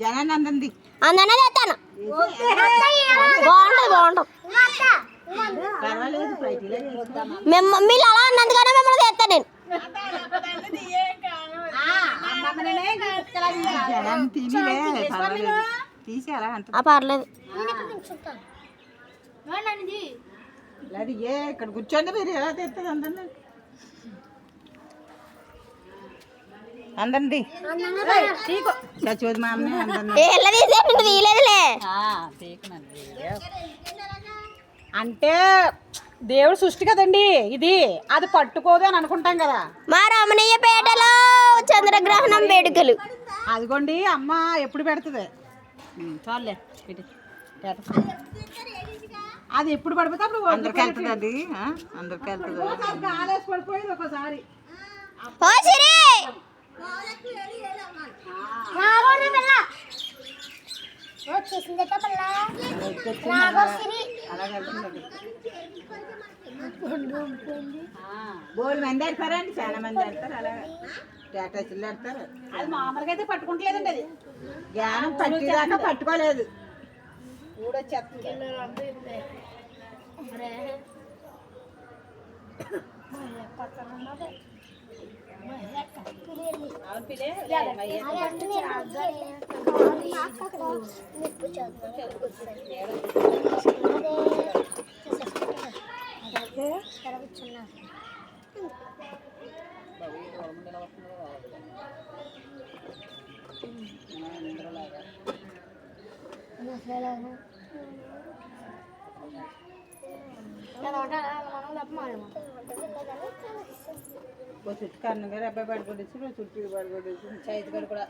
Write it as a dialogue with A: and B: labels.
A: జనాన్ని అందంది
B: అందనే తెస్తాను. బాగుంటుంది బాగుంటుంది. మీరు అలా అన్నందుకనే మిమ్మల్ని తెస్తాను నేను.
A: తీసి అలా అంట
B: పర్లేదు.
A: అది ఇక్కడ కూర్చోండి మీరు ఎలా తెస్తుంది అందరినీ అందరిది చచ్చిపోదు మా అమ్మ
B: తీయలేదులే.
A: అంటే దేవుడు సృష్టి కదండి ఇది, అది పట్టుకోదు అని అనుకుంటాం కదా.
B: మా రమణీయ పేటలో చంద్రగ్రహణం వేడుకలు
A: అదిగోండి అమ్మ ఎప్పుడు పెడుతుంది చాలే అది ఎప్పుడు పడిపోతే అప్పుడు అందరికి వెళ్తుంది. అది అందరికి వెళ్తుంది. గాలేసి పడిపోయింది ఒకసారి. బోల్డ్ మంది ఆడతారండి, చాలా మంది ఆడతారు. అలాగే స్టేటస్లు ఆడతారు. అది మామూలుగా అయితే పట్టుకుంటలేదండి. అది జ్ఞానం పట్టిదాకా పట్టుకోలేదు. చుట్టూ కన్ను గారు అబ్బాయి పడుకోవచ్చు, చుట్టూ పడుకోవచ్చు, చైతు గారు కూడా